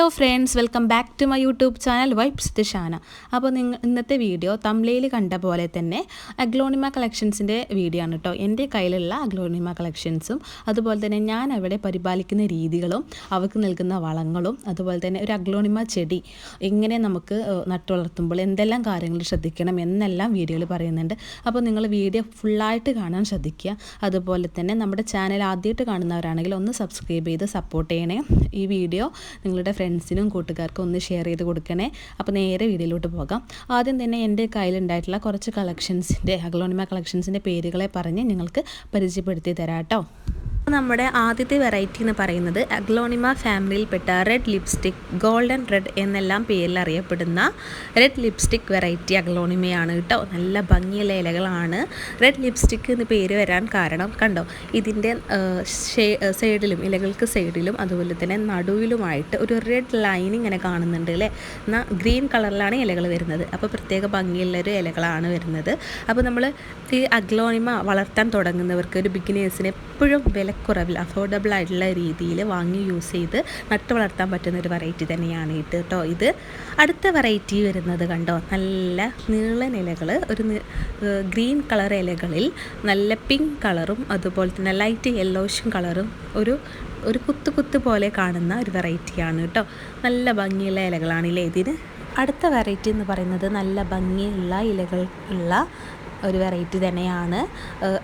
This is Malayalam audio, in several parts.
Hello friends, welcome back to my YouTube channel vibes with Shana. അപ്പോൾ ഇന്നത്തെ വീഡിയോ തംബ്നെയിൽ കണ്ട പോലെ തന്നെ അഗ്ലോണിമ കളക്ഷൻസിൻ്റെ വീഡിയോ ആണ് കേട്ടോ. എൻ്റെ കയ്യിലുള്ള അഗ്ലോണിമ കളക്ഷൻസും അതുപോലെ തന്നെ ഞാൻ അവിടെ പരിപാലിക്കുന്ന രീതികളും അവർക്ക് നൽകുന്ന വളങ്ങളും അതുപോലെ തന്നെ ഒരു അഗ്ലോണിമ ചെടി എങ്ങനെ നമുക്ക് നട്ടു വളർത്തുമ്പോൾ എന്തെല്ലാം കാര്യങ്ങൾ ശ്രദ്ധിക്കണം എന്നെല്ലാം വീഡിയോയിൽ പറയുന്നുണ്ട്. അപ്പോൾ നിങ്ങൾ വീഡിയോ ഫുള്ളായിട്ട് കാണാൻ ശ്രദ്ധിക്കുക. അതുപോലെ തന്നെ നമ്മുടെ ചാനൽ ആദ്യമായിട്ട് കാണുന്നവരാണെങ്കിൽ ഒന്ന് സബ്സ്ക്രൈബ് ചെയ്ത് സപ്പോർട്ട് ചെയ്യണേ. ഈ വീഡിയോ നിങ്ങളുടെ ഫ്രണ്ട്സിനും കൂട്ടുകാർക്കും ഒന്ന് ഷെയർ ചെയ്ത് കൊടുക്കണേ. അപ്പോൾ നേരെ വീഡിയോയിലോട്ട് പോകാം. ആദ്യം തന്നെ എൻ്റെ കയ്യിലുണ്ടായിട്ടുള്ള കുറച്ച് കളക്ഷൻസിൻ്റെ അഗ്ലോണിമ കളക്ഷൻസിൻ്റെ പേരുകളെ പറഞ്ഞ് നിങ്ങൾക്ക് പരിചയപ്പെടുത്തി തരാം കേട്ടോ. നമ്മുടെ ആദ്യത്തെ വെറൈറ്റി എന്ന് പറയുന്നത് അഗ്ലോണിമ ഫാമിലിയിൽപ്പെട്ട റെഡ് ലിപ്സ്റ്റിക്, ഗോൾഡൻ റെഡ് എന്നെല്ലാം പേരിൽ അറിയപ്പെടുന്ന റെഡ് ലിപ്സ്റ്റിക് വെറൈറ്റി അഗ്ലോണിമയാണ് കേട്ടോ. നല്ല ഭംഗിയുള്ള ഇലകളാണ്. റെഡ് ലിപ്സ്റ്റിക് എന്ന് പേര് വരാൻ കാരണം കണ്ടോ, ഇതിൻ്റെ സൈഡിലും ഇലകൾക്ക് സൈഡിലും അതുപോലെ തന്നെ നടുവിലുമായിട്ട് ഒരു റെഡ് ലൈൻ ഇങ്ങനെ കാണുന്നുണ്ട് അല്ലേ. എന്നാൽ ഗ്രീൻ കളറിലാണ് ഇലകൾ വരുന്നത്. അപ്പോൾ പ്രത്യേക ഭംഗിയുള്ളൊരു ഇലകളാണ് വരുന്നത്. അപ്പോൾ നമ്മൾ ഈ അഗ്ലോണിമ വളർത്താൻ തുടങ്ങുന്നവർക്ക് ഒരു ബിഗിനേഴ്സിന് എപ്പോഴും വിലക്കുറവിൽ അഫോർഡബിൾ ആയിട്ടുള്ള രീതിയിൽ വാങ്ങി യൂസ് ചെയ്ത് നട്ട് വളർത്താൻ പറ്റുന്ന ഒരു വെറൈറ്റി തന്നെയാണ് ഇത് കേട്ടോ. ഇത് അടുത്ത വെറൈറ്റി വരുന്നത് കണ്ടോ, നല്ല നീളൻ ഇലകൾ, ഒരു ഗ്രീൻ കളർ ഇലകളിൽ നല്ല പിങ്ക് കളറും അതുപോലെ തന്നെ ലൈറ്റ് യെല്ലോഷും കളറും ഒരു കുത്ത് പോലെ കാണുന്ന ഒരു വെറൈറ്റിയാണ് കേട്ടോ. നല്ല ഭംഗിയുള്ള ഇലകളാണില്ലേ ഇതിന്. അടുത്ത വെറൈറ്റി എന്ന് പറയുന്നത് നല്ല ഭംഗിയുള്ള ഇലകൾ ഉള്ള ഒരു വെറൈറ്റി തന്നെയാണ്.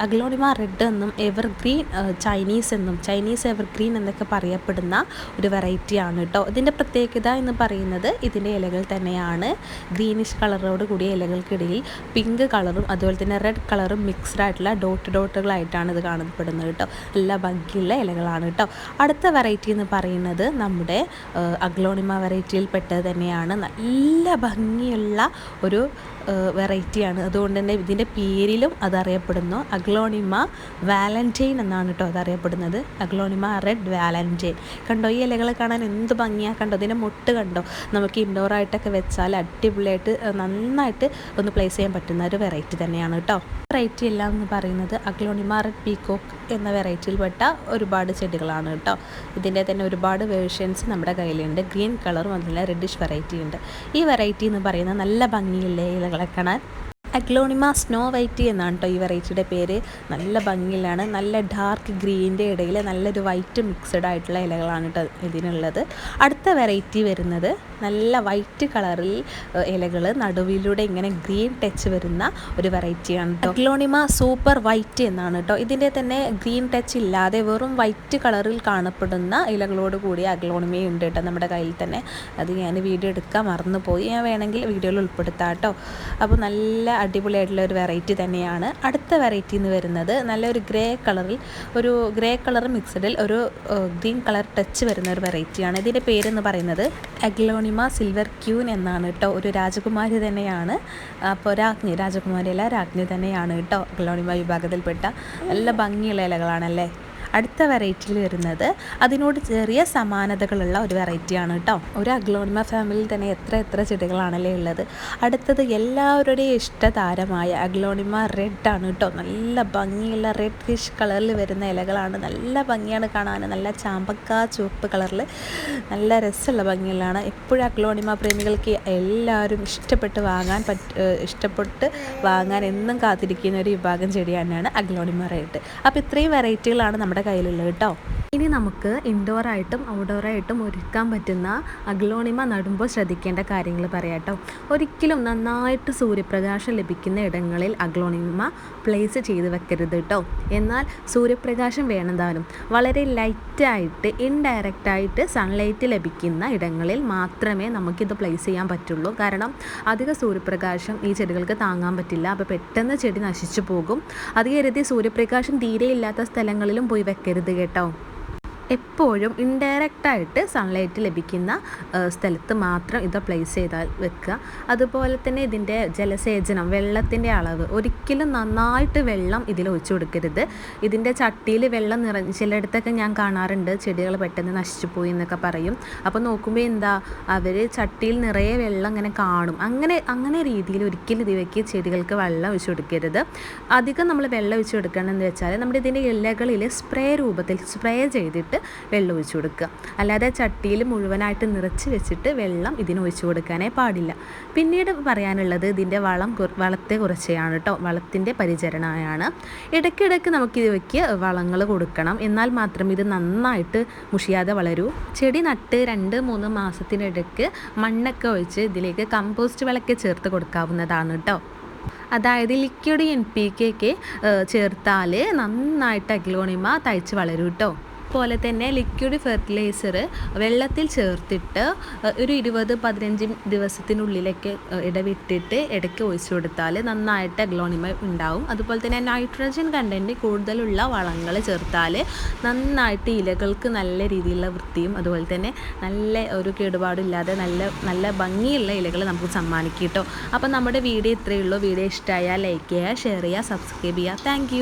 അഗ്ലോണിമ റെഡ് എന്നും എവർഗ്രീൻ ചൈനീസ് എവർഗ്രീൻ എന്നൊക്കെ പറയപ്പെടുന്ന ഒരു വെറൈറ്റിയാണ് കേട്ടോ. ഇതിൻ്റെ പ്രത്യേകത എന്ന് പറയുന്നത് ഇതിൻ്റെ ഇലകൾ തന്നെയാണ്. ഗ്രീനിഷ് കളറോട് കൂടിയ ഇലകൾക്കിടയിൽ പിങ്ക് കളറും അതുപോലെ തന്നെ റെഡ് കളറും മിക്സ്ഡ് ആയിട്ടുള്ള ഡോട്ടുകളായിട്ടാണ് ഇത് കാണപ്പെടുന്നത് കേട്ടോ. നല്ല ഭംഗിയുള്ള ഇലകളാണ് കേട്ടോ. അടുത്ത വെറൈറ്റി എന്ന് പറയുന്നത് നമ്മുടെ അഗ്ലോണിമ വെറൈറ്റിയിൽ പെട്ടത് തന്നെയാണ്. നല്ല ഭംഗിയുള്ള ഒരു വെറൈറ്റിയാണ്. അതുകൊണ്ട് തന്നെ ഇതിൻ്റെ പേരിലും അതറിയപ്പെടുന്നു. അഗ്ലോണിമ വാലന്റൈൻ എന്നാണ് കേട്ടോ അതറിയപ്പെടുന്നത്. Aglaonema red Valentine. കണ്ടോ, ഈ ഇലകൾ കാണാൻ എന്ത് ഭംഗിയാണ്. കണ്ടോ, ഇതിൻ്റെ മുട്ട് കണ്ടോ, നമുക്ക് ഇൻഡോറായിട്ടൊക്കെ വെച്ചാൽ അടിപൊളിയായിട്ട് നന്നായിട്ട് ഒന്ന് പ്ലേസ് ചെയ്യാൻ പറ്റുന്ന ഒരു വെറൈറ്റി തന്നെയാണ് കേട്ടോ. വെറൈറ്റി എല്ലാം എന്ന് പറയുന്നത് അഗ്ലോണിമ റെഡ് പീകോക്ക് എന്ന വെറൈറ്റിയിൽപ്പെട്ട ഒരുപാട് ചെടികളാണ് കേട്ടോ. ഇതിൻ്റെ തന്നെ ഒരുപാട് വേർഷൻസ് നമ്മുടെ കയ്യിലുണ്ട്. ഗ്രീൻ കളറും അതുപോലെ റെഡിഷ് വെറൈറ്റി ഉണ്ട്. ഈ വെറൈറ്റി എന്ന് പറയുന്നത് നല്ല ഭംഗിയുള്ള ഇലകളെ കാണാൻ. അഗ്ലോണിമ സ്നോ വൈറ്റ് എന്നാണ് കേട്ടോ ഈ വെറൈറ്റിയുടെ പേര്. നല്ല ഭംഗിയിലാണ്. നല്ല ഡാർക്ക് ഗ്രീനിൻ്റെ ഇടയിൽ നല്ലൊരു വൈറ്റ് മിക്സഡ് ആയിട്ടുള്ള ഇലകളാണ് കേട്ടോ ഇതിനുള്ളത്. അടുത്ത വെറൈറ്റി വരുന്നത് നല്ല വൈറ്റ് കളറിൽ ഇലകൾ നടുവിലൂടെ ഇങ്ങനെ ഗ്രീൻ ടച്ച് വരുന്ന ഒരു വെറൈറ്റിയാണ് കേട്ടോ. അഗ്ലോണിമ സൂപ്പർ വൈറ്റ് എന്നാണ് കേട്ടോ. ഇതിൻ്റെ തന്നെ ഗ്രീൻ ടച്ച് ഇല്ലാതെ വെറും വൈറ്റ് കളറിൽ കാണപ്പെടുന്ന ഇലകളോട് കൂടിയ അഗ്ലോണിമയുണ്ട് കേട്ടോ നമ്മുടെ കയ്യിൽ തന്നെ. അത് ഞാൻ വീഡിയോ എടുക്കാൻ മറന്നുപോയി. ഞാൻ വേണമെങ്കിൽ വീഡിയോയിൽ ഉൾപ്പെടുത്താം കേട്ടോ. അപ്പോൾ നല്ല അടിപൊളിയായിട്ടുള്ള ഒരു വെറൈറ്റി തന്നെയാണ്. അടുത്ത വെറൈറ്റി എന്ന് വരുന്നത് നല്ലൊരു ഗ്രേ കളർ മിക്സഡിൽ ഒരു ഗ്രീൻ കളർ ടച്ച് വരുന്ന ഒരു വെറൈറ്റിയാണ്. ഇതിൻ്റെ പേരെന്ന് പറയുന്നത് അഗ്ലോണിമ സിൽവർ ക്യൂൻ എന്നാണ് കേട്ടോ. ഒരു രാജകുമാരി തന്നെയാണ്. അപ്പോൾ രാജകുമാരി തന്നെയാണ് കേട്ടോ. അഗ്ലോണിമ വിഭാഗത്തിൽപ്പെട്ട നല്ല ഭംഗിയുള്ള ഇലകളാണല്ലേ. അടുത്ത വെറൈറ്റിയിൽ വരുന്നത് അതിനോട് ചെറിയ സമാനതകളുള്ള ഒരു വെറൈറ്റിയാണ് കേട്ടോ. ഒരു അഗ്ലോണിമ ഫാമിലിയിൽ തന്നെ എത്ര ചെടികളാണല്ലേ ഉള്ളത്. അടുത്തത് എല്ലാവരുടെയും ഇഷ്ടതാരമായ അഗ്ലോണിമ റെഡ് ആണ് കേട്ടോ. നല്ല ഭംഗിയുള്ള റെഡിഷ് കളറിൽ വരുന്ന ഇലകളാണ്. നല്ല ഭംഗിയാണ് കാണാൻ. നല്ല ചാമ്പക്ക ചുവപ്പ് കളറിൽ നല്ല രസമുള്ള ഭംഗികളാണ്. എപ്പോഴും അഗ്ലോണിമ പ്രേമികൾക്ക് എല്ലാവരും ഇഷ്ടപ്പെട്ട് വാങ്ങാൻ എന്നും കാത്തിരിക്കുന്ന ഒരു വിഭാഗം ചെടി തന്നെയാണ് അഗ്ലോണിമ റെഡ്. അപ്പോൾ ഇത്രയും വെറൈറ്റികളാണ് നമ്മുടെ കയ്യിലുള്ളത് കേട്ടോ. ഇനി നമുക്ക് ഇൻഡോറായിട്ടും ഔട്ട്ഡോറായിട്ടും ഒരുക്കാൻ പറ്റുന്ന അഗ്ലോണിമ നടുമ്പോൾ ശ്രദ്ധിക്കേണ്ട കാര്യങ്ങൾ പറയാം കേട്ടോ. ഒരിക്കലും നന്നായിട്ട് സൂര്യപ്രകാശം ലഭിക്കുന്ന ഇടങ്ങളിൽ അഗ്ലോണിമ പ്ലേസ് ചെയ്ത് വെക്കരുത് കേട്ടോ. എന്നാൽ സൂര്യപ്രകാശം വേണതാനും വളരെ ലൈറ്റായിട്ട് ഇൻഡയറക്റ്റായിട്ട് സൺലൈറ്റ് ലഭിക്കുന്ന ഇടങ്ങളിൽ മാത്രമേ നമുക്കിത് പ്ലേസ് ചെയ്യാൻ പറ്റുള്ളൂ. കാരണം അധിക സൂര്യപ്രകാശം ഈ ചെടികൾക്ക് താങ്ങാൻ പറ്റില്ല. അപ്പോൾ പെട്ടെന്ന് ചെടി നശിച്ചു പോകും. അത് കരുതി സൂര്യപ്രകാശം തീരെ ഇല്ലാത്ത സ്ഥലങ്ങളിലും പോയി വെക്കരുത് കേട്ടോ. എപ്പോഴും ഇൻഡയറക്റ്റായിട്ട് സൺലൈറ്റ് ലഭിക്കുന്ന സ്ഥലത്ത് മാത്രം ഇത് പ്ലേസ് ചെയ്താൽ വെക്കുക. അതുപോലെ തന്നെ ഇതിൻ്റെ ജലസേചനം, വെള്ളത്തിൻ്റെ അളവ് ഒരിക്കലും നന്നായിട്ട് വെള്ളം ഇതിൽ ഒഴിച്ചു കൊടുക്കരുത്. ഇതിൻ്റെ ചട്ടിയിൽ വെള്ളം ചിലയിടത്തൊക്കെ ഞാൻ കാണാറുണ്ട് ചെടികൾ പെട്ടെന്ന് നശിച്ചു പോയി എന്നൊക്കെ പറയും. അപ്പോൾ നോക്കുമ്പോൾ അവർ ചട്ടിയിൽ നിറയെ വെള്ളം ഇങ്ങനെ കാണും. അങ്ങനെ രീതിയിൽ ഒരിക്കലും ഇതിലേക്ക് ചെടികൾക്ക് വെള്ളം ഒഴിച്ചു കൊടുക്കരുത്. അധികം നമ്മൾ വെള്ളം ഒഴിച്ചു കൊടുക്കണമെന്ന് വെച്ചാൽ നമ്മുടെ ഇതിൻ്റെ ഇലകളിൽ സ്പ്രേ രൂപത്തിൽ സ്പ്രേ ചെയ്തിട്ട് നോക്കിയിട്ട് വെള്ളം ഒഴിച്ചു കൊടുക്കുക. അല്ലാതെ ചട്ടിയിൽ മുഴുവനായിട്ട് നിറച്ച് വെച്ചിട്ട് വെള്ളം ഇതിന് ഒഴിച്ചു കൊടുക്കാനേ പാടില്ല. പിന്നീട് പറയാനുള്ളത് ഇതിൻ്റെ വളത്തെ കുറിച്ചാണ് കേട്ടോ. വളത്തിൻ്റെ പരിചരണമാണ്. ഇടയ്ക്കിടയ്ക്ക് നമുക്കിവയ്ക്ക് വളങ്ങൾ കൊടുക്കണം. എന്നാൽ മാത്രം ഇത് നന്നായിട്ട് മുഷിയാതെ വളരൂ. ചെടി നട്ട് 2-3 മാസത്തിനിടയ്ക്ക് മണ്ണൊക്കെ ഒഴിച്ച് ഇതിലേക്ക് കമ്പോസ്റ്റ് വളമൊക്കെ ചേർത്ത് കൊടുക്കാവുന്നതാണ് കേട്ടോ. അതായത് ലിക്വിഡ് NPK ഒക്കെ ചേർത്താൽ നന്നായിട്ട് അഗ്ലോണിമ തഴച്ച് വളരും കേട്ടോ. അതുപോലെ തന്നെ ലിക്വിഡ് ഫെർട്ടിലൈസർ വെള്ളത്തിൽ ചേർത്തിട്ട് ഒരു 20-15 ദിവസത്തിനുള്ളിലൊക്കെ ഇടവിട്ടിട്ട് ഇടയ്ക്ക് ഒഴിച്ചു കൊടുത്താൽ നന്നായിട്ട് അഗ്ലോണിമ ഉണ്ടാവും. അതുപോലെ തന്നെ നൈട്രജൻ കണ്ടൻറ്റ് കൂടുതലുള്ള വളങ്ങൾ ചേർത്താൽ നന്നായിട്ട് ഇലകൾക്ക് നല്ല രീതിയിലുള്ള വൃത്തിയും അതുപോലെ തന്നെ നല്ല ഒരു കേടുപാടില്ലാതെ നല്ല ഭംഗിയുള്ള ഇലകൾ നമുക്ക് സമ്മാനിക്കും കേട്ടോ. അപ്പോൾ നമ്മുടെ വീഡിയോ ഇത്രയേ ഉള്ളൂ. വീഡിയോ ഇഷ്ടമായാൽ ലൈക്ക് ചെയ്യുക, ഷെയർ ചെയ്യുക, സബ്സ്ക്രൈബ് ചെയ്യുക. താങ്ക്